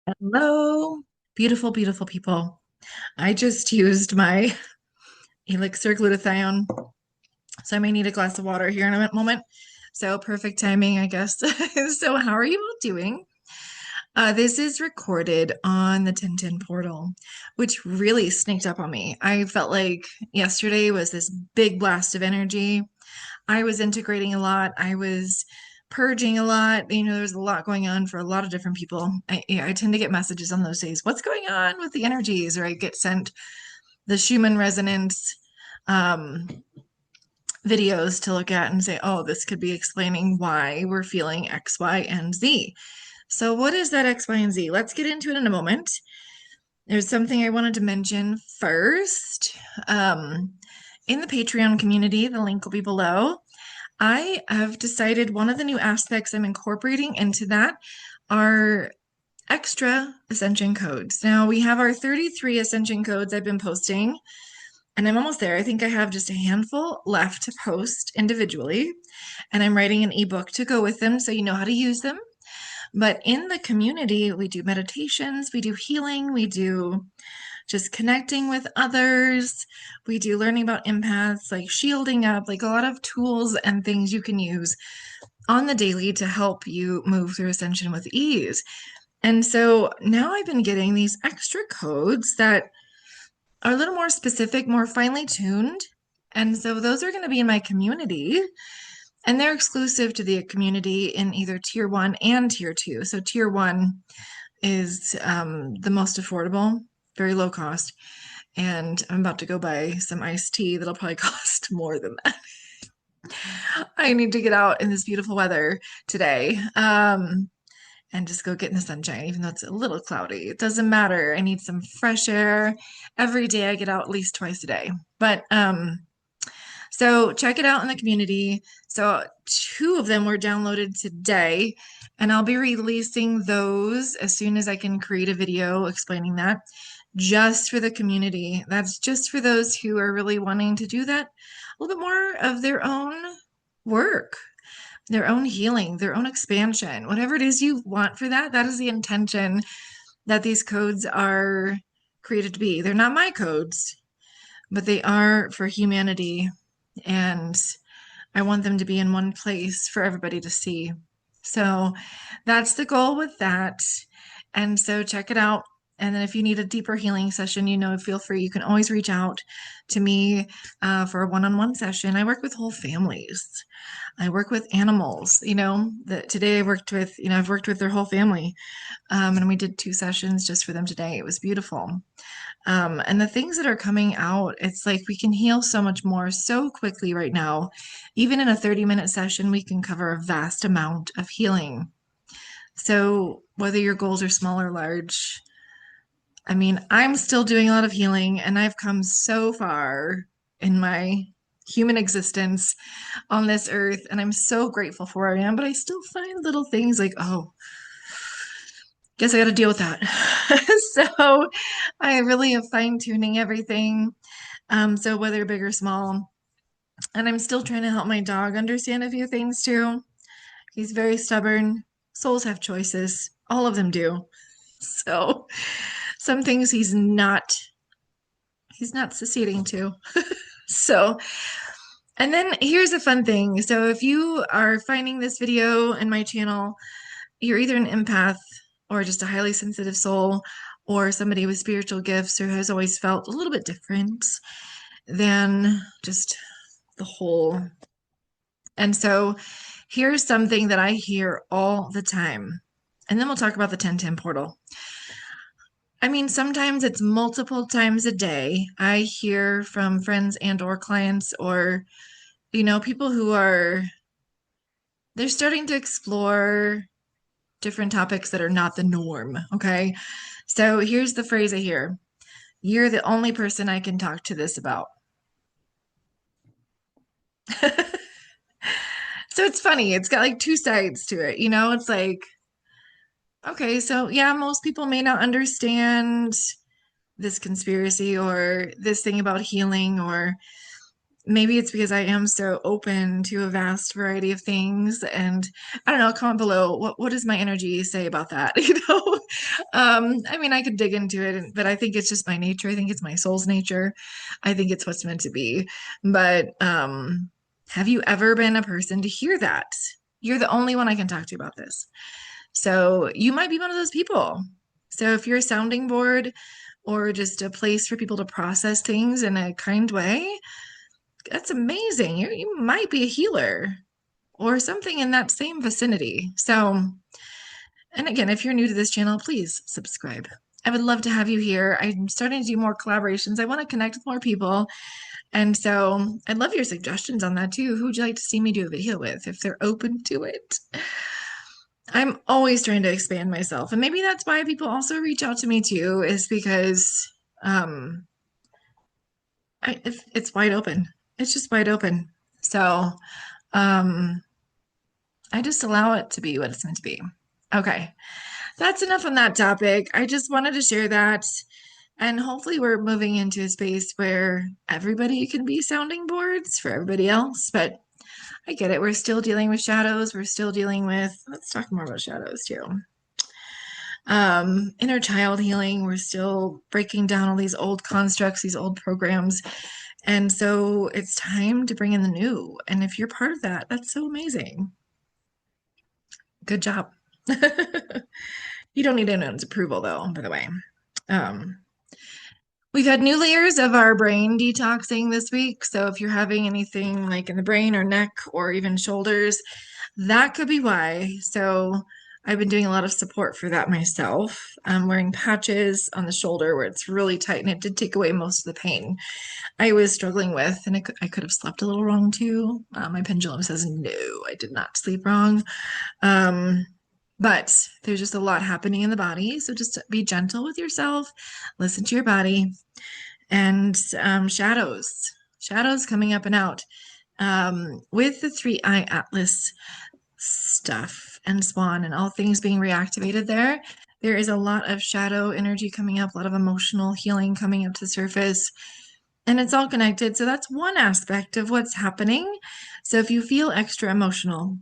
Hello, beautiful, beautiful people. I just used my Elixir glutathione, so I may need a glass of water here in a moment. So perfect timing, I guess. So how are you all doing? This is recorded on the 1010 portal, which really sneaked up on me. I felt like yesterday was this big blast of energy. I was integrating a lot. I was purging a lot. There's a lot going on for a lot of different people. I tend to get messages on those days. What's going on with the energies? Or I get sent the Schumann resonance um, videos to look at and say, oh, this could be explaining why we're feeling X, Y, and Z. So, what is that X, Y, and Z? Let's get into it in a moment. There's something I wanted to mention first. In the Patreon community, the link will be below. I have decided one of the new aspects I'm incorporating into that are extra ascension codes. Now we have our 33 ascension codes I've been posting, and I'm almost there. I think I have just a handful left to post individually, and I'm writing an ebook to go with them so you know how to use them. But in the community, we do meditations, we do healing, we do just connecting with others. We do learning about empaths, like shielding up, like a lot of tools and things you can use on the daily to help you move through ascension with ease. And so now I've been getting these extra codes that are a little more specific, more finely tuned. And so those are going to be in my community, and they're exclusive to the community in either tier one and tier two. So tier one is the most affordable, very low cost. And I'm about to go buy some iced tea that'll probably cost more than that. I need to get out in this beautiful weather today. And just go get in the sunshine, even though it's a little cloudy. It doesn't matter. I need some fresh air. Every day I get out at least twice a day. But so check it out in the community. So two of them were downloaded today, and I'll be releasing those as soon as I can create a video explaining that just for the community. That's just for those who are really wanting to do that a little bit more of their own work, their own healing, their own expansion, whatever it is you want for that. That is the intention that these codes are created to be. They're not my codes, but they are for humanity. And I want them to be in one place for everybody to see. So that's the goal with that. And so check it out. And then if you need a deeper healing session, feel free. You can always reach out to me for a one-on-one session. I work with whole families. I work with animals. Today I worked with, I've worked with their whole family. And we did 2 sessions just for them today. It was beautiful. And the things that are coming out, it's like we can heal so much more so quickly right now. Even in a 30-minute session, we can cover a vast amount of healing. So whether your goals are small or large, I mean, I'm still doing a lot of healing, and I've come so far in my human existence on this earth, and I'm so grateful for where I am, but I still find little things like, oh, guess I got to deal with that. So I really am fine tuning everything. So whether big or small, and I'm still trying to help my dog understand a few things too. He's very stubborn. Souls have choices. All of them do. So some things he's not succeeding to. So, and then here's a fun thing. So if you are finding this video in my channel, you're either an empath or just a highly sensitive soul, or somebody with spiritual gifts or has always felt a little bit different than just the whole. And so here's something that I hear all the time. And then we'll talk about the 1010 portal. I mean, sometimes it's multiple times a day. I hear from friends and or clients or, people who they're starting to explore different topics that are not the norm. Okay. So here's the phrase I hear. You're the only person I can talk to this about. So it's funny. It's got like two sides to it. It's like, okay, so yeah, most people may not understand this conspiracy or this thing about healing or maybe it's because I am so open to a vast variety of things. And I don't know, comment below what does my energy say about that? You know? I mean, I could dig into it, but I think it's just my nature. I think it's my soul's nature. I think it's what's meant to be. But have you ever been a person to hear that? You're the only one I can talk to about this. So you might be one of those people. So if you're a sounding board or just a place for people to process things in a kind way, that's amazing. You might be a healer or something in that same vicinity. So, and again, if you're new to this channel, please subscribe. I would love to have you here. I'm starting to do more collaborations. I want to connect with more people. And so I'd love your suggestions on that too. Who would you like to see me do a video with if they're open to it? I'm always trying to expand myself. And maybe that's why people also reach out to me too, is because um, it's wide open. It's just wide open. So um, I just allow it to be what it's meant to be. Okay, that's enough on that topic. I just wanted to share that. And hopefully, we're moving into a space where everybody can be sounding boards for everybody else. But I get it. We're still dealing with shadows. We're still dealing with, let's talk more about shadows too. Inner child healing. We're still breaking down all these old constructs, these old programs. And so it's time to bring in the new. And if you're part of that, that's so amazing. Good job. You don't need anyone's approval, though, by the way. Um, we've had new layers of our brain detoxing this week. So if you're having anything like in the brain or neck or even shoulders, that could be why. So I've been doing a lot of support for that myself. I'm wearing patches on the shoulder where it's really tight, and it did take away most of the pain I was struggling with. And I could have slept a little wrong too. My pendulum says no, I did not sleep wrong. But there's just a lot happening in the body. So just be gentle with yourself, listen to your body, and shadows coming up and out. With the 3-eye atlas stuff and swan and all things being reactivated there is a lot of shadow energy coming up, a lot of emotional healing coming up to the surface, and it's all connected. So that's one aspect of what's happening. So if you feel extra emotional,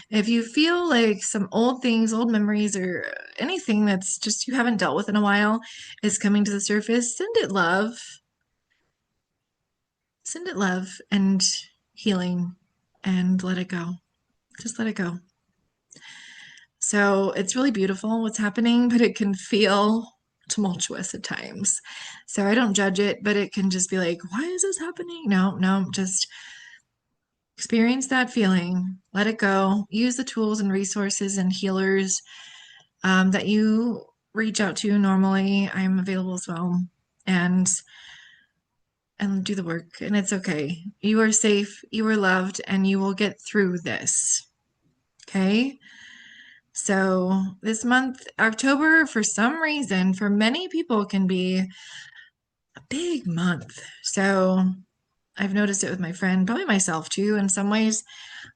if you feel like some old things, old memories, or anything that's just you haven't dealt with in a while is coming to the surface, send it love. Send it love and healing and let it go. Just let it go. So it's really beautiful what's happening, but it can feel tumultuous at times. So I don't judge it, but it can just be like, why is this happening? No, just experience that feeling, let it go, use the tools and resources and healers that you reach out to normally. I'm available as well. And do the work, and it's okay. You are safe, you are loved, and you will get through this. Okay? So this month, October, for some reason, for many people, can be a big month. So I've noticed it with my friend, probably myself too, in some ways.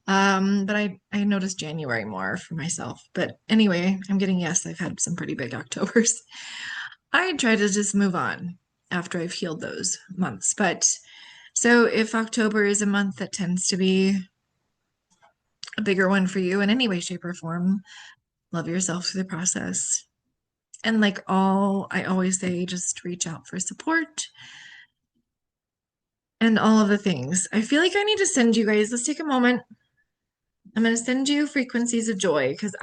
But I noticed January more for myself. But anyway, I'm getting yes, I've had some pretty big Octobers. I try to just move on after I've healed those months. But so if October is a month that tends to be a bigger one for you in any way, shape, or form, love yourself through the process. And like I always say, just reach out for support and all of the things. I feel like I need to send you guys, let's take a moment. I'm going to send you frequencies of joy because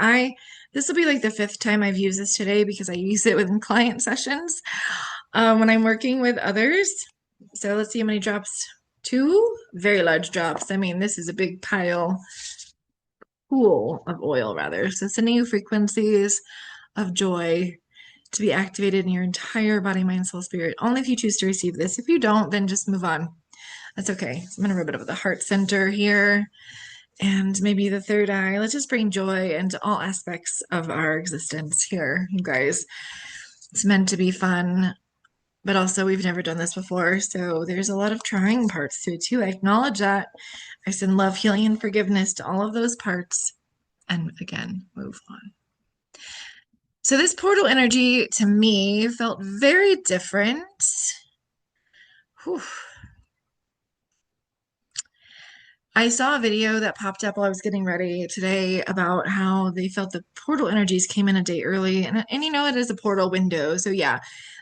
this will be like the 5th time I've used this today because I use it within client sessions when I'm working with others. So let's see how many drops. 2 very large drops. I mean, this is a big pool of oil rather. So sending you frequencies of joy to be activated in your entire body, mind, soul, spirit. Only if you choose to receive this. If you don't, then just move on. That's okay. So I'm going to rub it over the heart center here and maybe the 3rd eye. Let's just bring joy into all aspects of our existence here, you guys. It's meant to be fun, but also we've never done this before. So there's a lot of trying parts to it too. I acknowledge that. I send love, healing, and forgiveness to all of those parts. And again, move on. So this portal energy to me felt very different. Whew. I saw a video that popped up while I was getting ready today about how they felt the portal energies came in a day early. And you know, it is a portal window. So, yeah,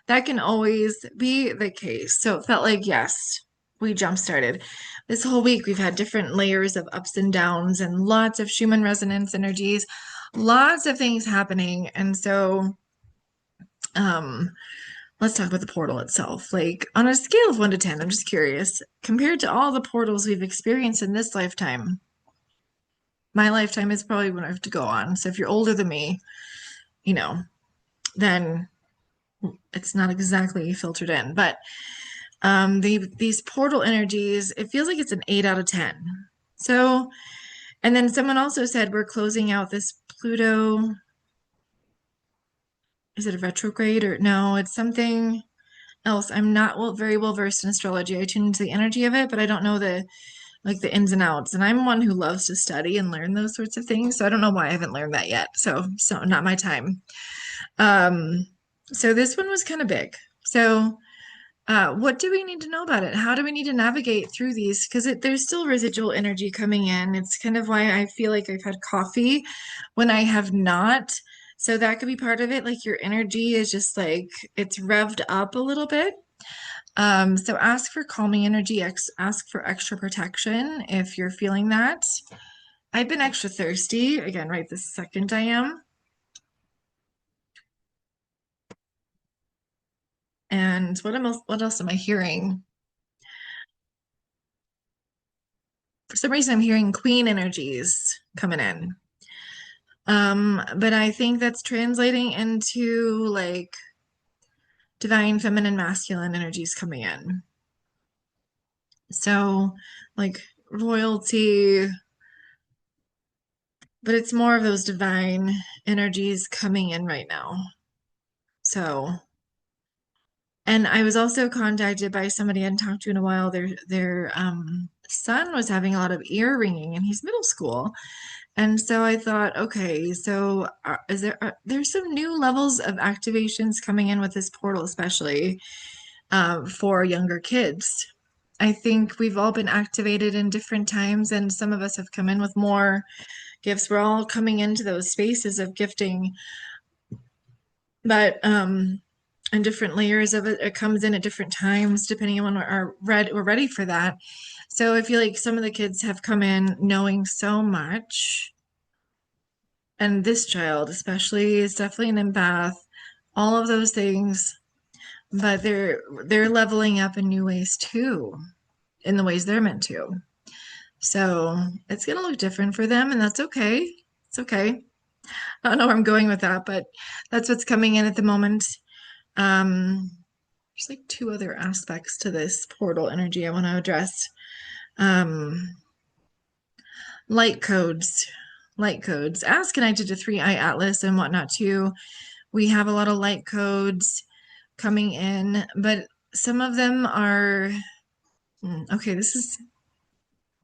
that can always be the case. So, it felt like, yes, we jump started. This whole week, we've had different layers of ups and downs and lots of Schumann resonance energies, lots of things happening. And so, um, let's talk about the portal itself. Like on a scale of 1 to 10, I'm just curious, compared to all the portals we've experienced in this lifetime, my lifetime is probably what I have to go on. So if you're older than me, you know, then it's not exactly filtered in. But these portal energies, it feels like it's an 8 out of 10. So, and then someone also said we're closing out this Pluto. Is it a retrograde or no? It's something else. I'm not very well versed in astrology. I tune into the energy of it, but I don't know the ins and outs. And I'm one who loves to study and learn those sorts of things. So I don't know why I haven't learned that yet. So not my time. Um, so this one was kind of big. So what do we need to know about it? How do we need to navigate through these? Because there's still residual energy coming in. It's kind of why I feel like I've had coffee when I have not. So that could be part of it. Like your energy is just like it's revved up a little bit. So ask for calming energy, ask for extra protection if you're feeling that. I've been extra thirsty again, right this second I am. And what else am I hearing? For some reason I'm hearing queen energies coming in. But I think that's translating into like divine feminine masculine energies coming in. So like royalty, but it's more of those divine energies coming in right now. So, and I was also contacted by somebody I hadn't talked to in a while. Their son was having a lot of ear ringing, and he's middle school. And so I thought, okay, so there's some new levels of activations coming in with this portal, especially for younger kids. I think we've all been activated in different times, and some of us have come in with more gifts. We're all coming into those spaces of gifting, but and different layers of it. It comes in at different times depending on when we're ready for that. So I feel like some of the kids have come in knowing so much, and this child especially is definitely an empath. All of those things, but they're leveling up in new ways too, in the ways they're meant to. So it's gonna look different for them, and that's okay. It's okay. I don't know where I'm going with that, but that's what's coming in at the moment. There's like two other aspects to this portal energy I want to address. Um, light codes. Light codes. As connected to 3i Atlas and whatnot too. We have a lot of light codes coming in, but some of them are okay, this is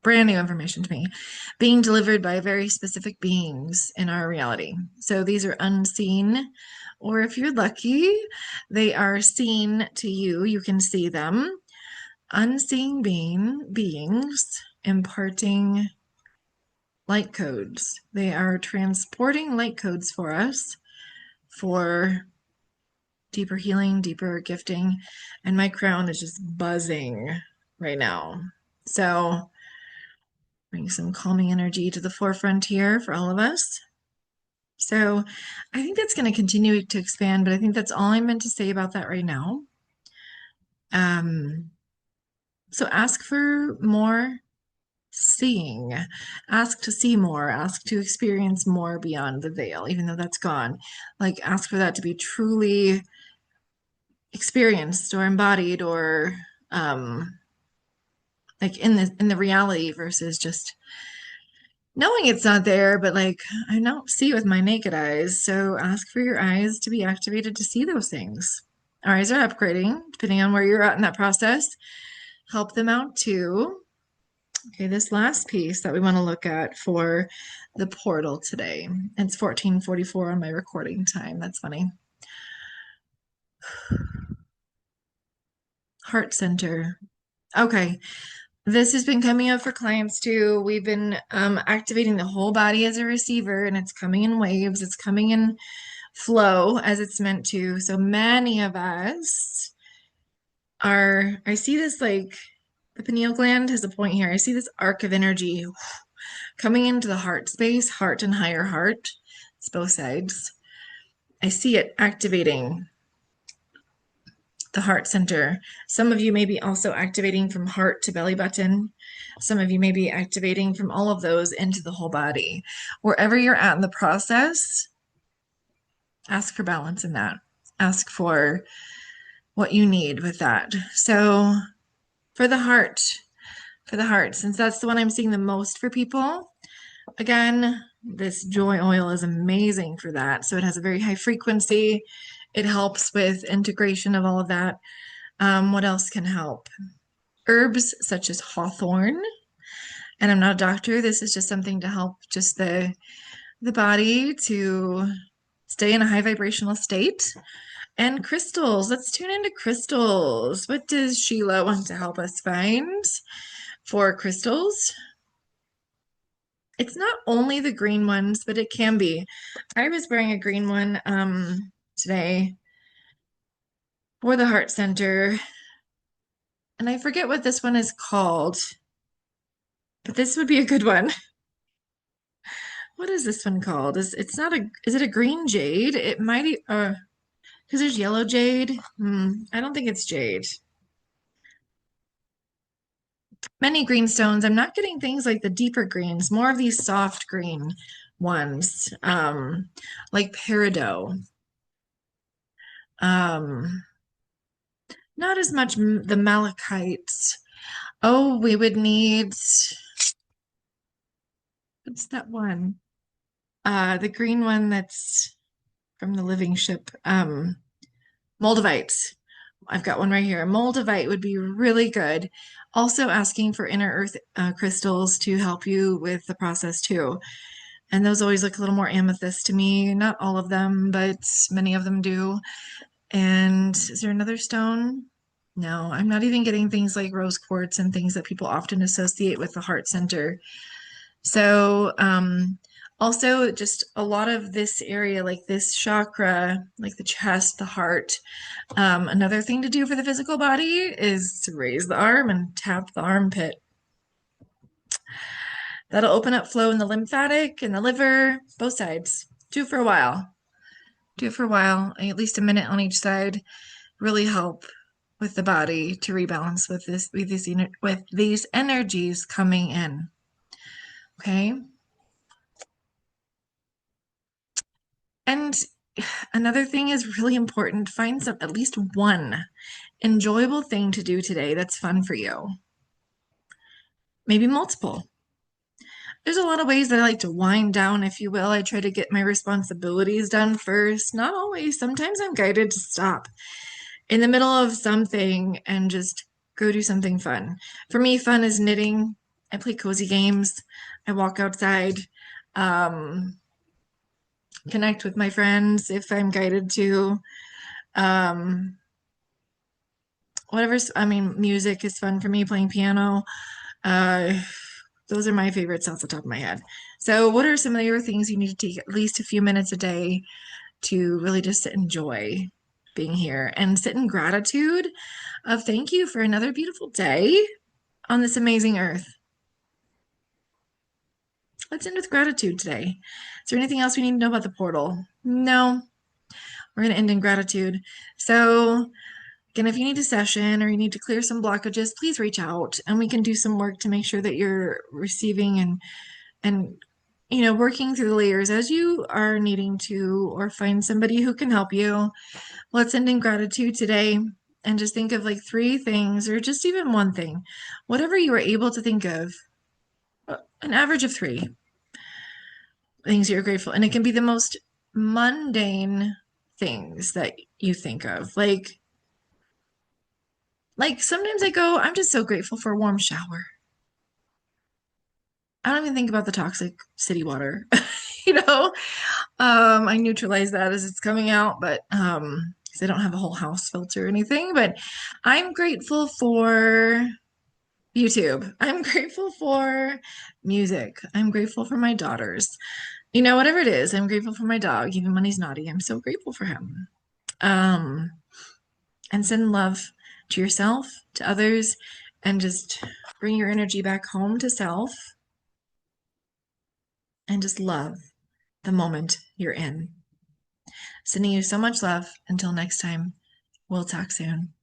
brand new information to me, being delivered by very specific beings in our reality. So these are unseen, or if you're lucky, they are seen to you. You can see them. Unseen beings imparting light codes. They are transporting light codes for us for deeper healing, deeper gifting, and my crown is just buzzing right now. So bring some calming energy to the forefront here for all of us. So I think that's going to continue to expand, but I think that's all I'm meant to say about that right now. So ask for more seeing, ask to see more, ask to experience more beyond the veil, even though that's gone. Like ask for that to be truly experienced or embodied or like in the reality versus just knowing it's not there, but like I don't see with my naked eyes. So ask for your eyes to be activated to see those things. Our eyes are upgrading, depending on where you're at in that process. Help them out too. Okay, this last piece that we want to look at for the portal today. It's 14:44 on my recording time. That's funny. Heart center. Okay. This has been coming up for clients too. We've been activating the whole body as a receiver, and it's coming in waves. It's coming in flow as it's meant to. So many of us I see this like the pineal gland has a point here. I see this arc of energy coming into the heart space, heart and higher heart. It's both sides. I see it activating the heart center. Some of you may be also activating from heart to belly button. Some of you may be activating from all of those into the whole body. Wherever you're at in the process, ask for balance in that. Ask for what you need with that. So for the heart, since that's the one I'm seeing the most for people, again, this joy oil is amazing for that. So it has a very high frequency. It helps with integration of all of that. What else can help? Herbs such as hawthorn. And I'm not a doctor. This is just something to help just the body to stay in a high vibrational state. And crystals. Let's tune into crystals. What does Sheila want to help us find for crystals? It's not only the green ones, but it can be. I was wearing a green one today for the heart center. And I forget what this one is called, but this would be a good one. What is this one called? Is it a green jade? It might be because there's yellow jade. I don't think it's jade. Many green stones. I'm not getting things like the deeper greens, more of these soft green ones, like peridot. Um, Not as much the malachites. Oh, we would need, what's that one? The green one that's from the living ship. Moldavites. I've got one right here. Moldavite would be really good. Also asking for inner earth crystals to help you with the process too. And those always look a little more amethyst to me. Not all of them, but many of them do. And is there another stone? No, I'm not even getting things like rose quartz and things that people often associate with the heart center. So, also just a lot of this area, like this chakra, like the chest, the heart. Another thing to do for the physical body is to raise the arm and tap the armpit. That'll open up flow in the lymphatic and the liver, both sides. Do it for a while. Do it for a while, at least a minute on each side. Really help with the body to rebalance with these energies coming in. Okay. And another thing is really important. Find at least one enjoyable thing to do today that's fun for you. Maybe multiple. There's a lot of ways that I like to wind down, if you will. I try to get my responsibilities done first. Not always. Sometimes I'm guided to stop in the middle of something and just go do something fun. For me, fun is knitting. I play cozy games. I walk outside, connect with my friends if I'm guided to. Um, music is fun for me, playing piano. Those are my favorites off the top of my head. So what are some of your things you need to take at least a few minutes a day to really just enjoy being here and sit in gratitude of thank you for another beautiful day on this amazing earth. Let's end with gratitude today. Is there anything else we need to know about the portal? No. We're going to end in gratitude. So again, if you need a session or you need to clear some blockages, please reach out and we can do some work to make sure that you're receiving and working through the layers as you are needing to, or find somebody who can help you. Let's end in gratitude today and just think of like 3 things or just even one thing, whatever you were able to think of, an average of 3 things you're grateful. And it can be the most mundane things that you think of. Like sometimes I go, I'm just so grateful for a warm shower. I don't even think about the toxic city water. you know, I neutralize that as it's coming out, but because I don't have a whole house filter or anything. But I'm grateful for YouTube. I'm grateful for music. I'm grateful for my daughters. You know, whatever it is, I'm grateful for my dog, even when he's naughty. I'm so grateful for him. Um, and send love to yourself, to others, and just bring your energy back home to self and just love the moment you're in. Sending you so much love. Until next time, we'll talk soon.